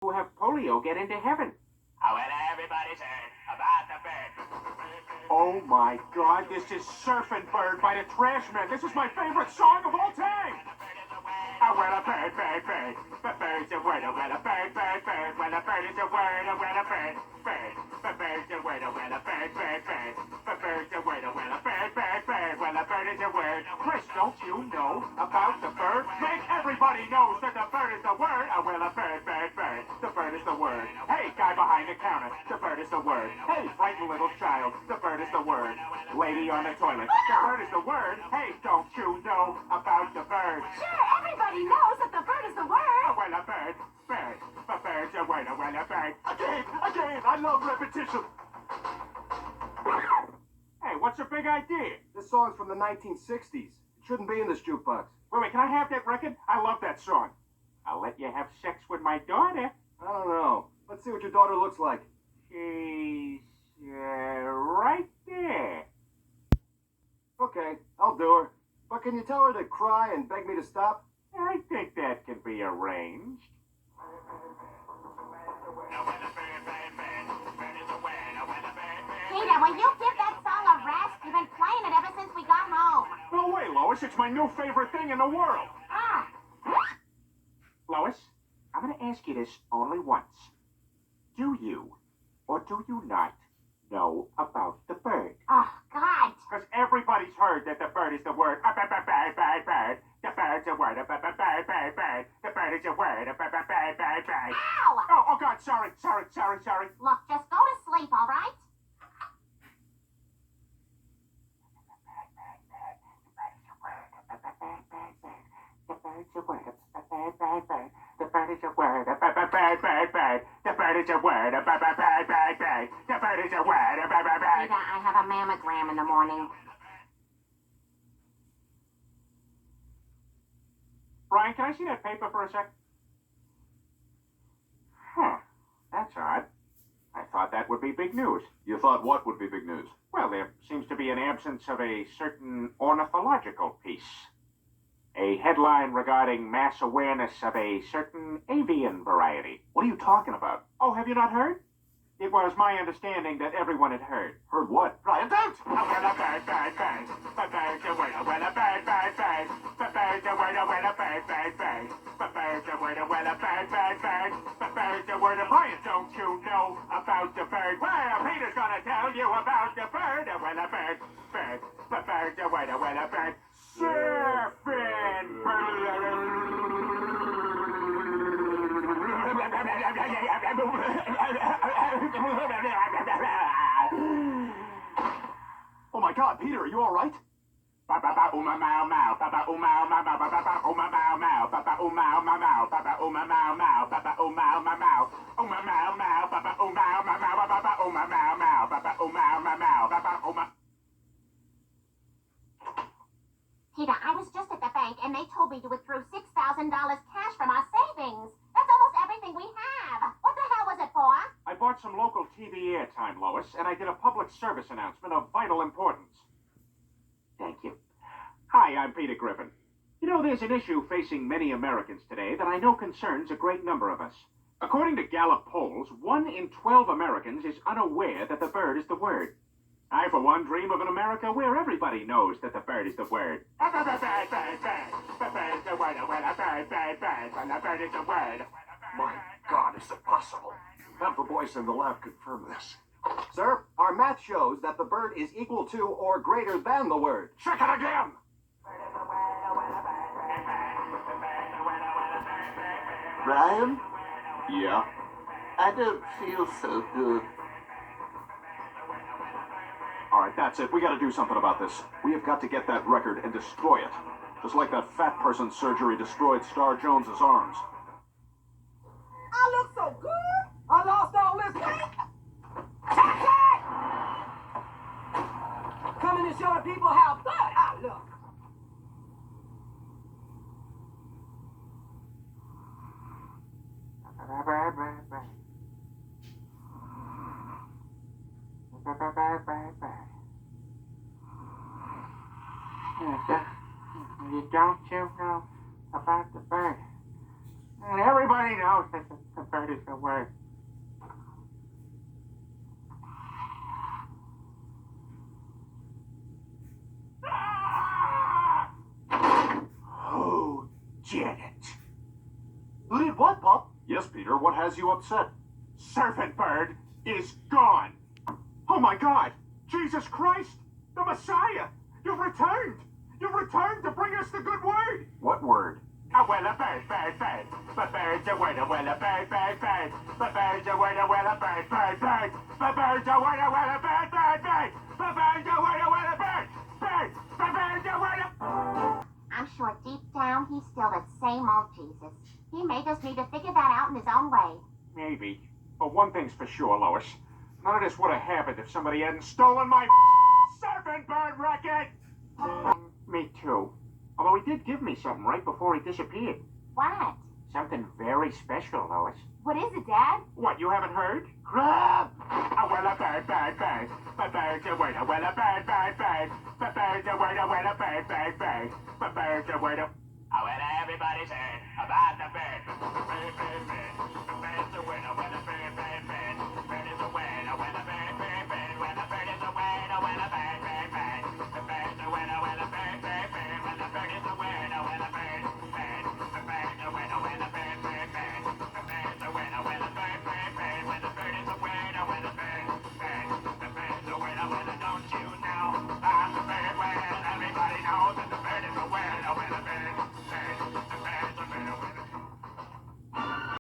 who have polio get into heaven. Oh, well, everybody's heard about the bird. Oh my God, this is Surfin' Bird by the Trashmen. This is my favorite song of all time. Oh, well, a bird, bird, bird. The bird's a word. Oh, well, a bird, bird, bird. Well, a bird is a word. Oh, well, a bird, bird. The bird's a word. Oh, well, a bird, bird, bird. The bird's a word. Oh, well, a bird, bird, bird. Well, a bird is a word. Chris, don't you know about the bird? Make everybody knows that the bird is the word. Oh, well, a bird, bird, bird. The bird is the word. Hey, guy behind the counter. The bird is the word. Hey, frightened little child. The bird is the word. Lady on the toilet. The bird is the word. Hey, don't you know about the bird? Sure, everybody knows that the bird is the word. Oh, well, a bird, bird. The bird's a word. Oh, well, a bird. Again, I love repetition. Hey, what's your big idea? This song's from the 1960s. It shouldn't be in this jukebox. Wait, can I have that record? I love that song. I'll let you have sex with my daughter. I don't know. Let's see what your daughter looks like. She's right there. Okay, I'll do her. But can you tell her to cry and beg me to stop? I think that can be arranged. Peter, will you give that song a rest? You've been playing it ever since we got home. No way, Lois. It's my new favorite thing in the world. Ah. Lois, I'm going to ask you this only once. Do you, or do you not, know about the bird? Oh, God. Because everybody's heard that the bird is the word. Bird, bird, bird. The bird's a word. Bird, bird, bird, bird. The bird is a word. Bird, bird, bird, bird. Ow! Oh, God, sorry. Look, just go to sleep, all right? The bird's a word. The bird is a word. The bird is a word. The bird is a word. Peter, I have a mammogram in the morning. Brian, can I see that paper for a sec? Huh. That's odd. I thought that would be big news. You thought what would be big news? Well, there seems to be an absence of a certain ornithological piece. A headline regarding mass awareness of a certain avian variety. What are you talking about? Oh, have you not heard? It was my understanding that everyone had heard. Heard what? Brian, don't! Oh, well, a bird, bird, bird. The bird's a word, oh, well, a bird, bird, bird. The bird's a word, oh, well, a bird, bird, bird. The bird's a word, oh, well, a bird, bird, bird. The bird's a word, Brian, don't you know about the bird? Well, Peter's gonna tell you about the bird, oh, well, a bird, bird. The bird's a word, oh, well, a bird. Surfin' Oh my God, Peter, are you all right? Papa uma mau mau, papa uma mau mau, papa uma mau mau, papa uma mau mau, papa uma mau mau, papa uma mau mau, uma mau mau, papa uma mau mau, papa uma mau mau, papa uma mau mau, papa uma. Peter, I was just at the bank, and they told me to withdraw $6,000 cash from our savings. That's almost everything we have. What the hell was it for? I bought some local TV airtime, Lois, and I did a public service announcement of vital importance. Thank you. Hi, I'm Peter Griffin. You know, there's an issue facing many Americans today that I know concerns a great number of us. According to Gallup polls, 1 in 12 Americans is unaware that the bird is the word. I, for one, dream of an America where everybody knows that the bird is the word. The bird is the word. The bird is the word. My God, is it possible? Have the boys in the lab confirm this. Sir, our math shows that the bird is equal to or greater than the word. Check it again. Brian, Yeah? I don't feel so good. All right, that's it. We got to do something about this. We have got to get that record and destroy it. Just like that fat person's surgery destroyed Star Jones's arms. I look so good. I lost all this weight. Taxi! Coming to show the people how good I look. You don't you know about the bird? And everybody knows that the bird is away. Who did it? Who did what, Pop? Yes, Peter, what has you upset? Surfin' bird is gone. Oh my God! Jesus Christ! The Messiah! You've returned! You've returned to bring us the good word! What word? A well a bird, bird, bird. But bird's a word, a well a bird, bird, bird. But bird's a word, a well a bird, bird, bird. But bird's a word, a well a bird, bird, bird. But bird's a word, a well a bird, bird. But bird's a word, a... I'm sure deep down he's still the same old Jesus. He may just need to figure that out in his own way. Maybe. But one thing's for sure, Lois. None of this would have happened if somebody hadn't stolen my surfing bird record! Me too. Although he did give me something right before he disappeared. What? Something very special, Lois. What is it, Dad? What, you haven't heard? Crab! A well a bird, bird, bird. But bird's a word, a well a bird, bird, bird. But bird's a word, a well a bird, bird, bird. But bird's a word, a... Oh, well, everybody's heard about the bird. The bird, bird, bird. The bird's a winner, well, a bird, bird, bird.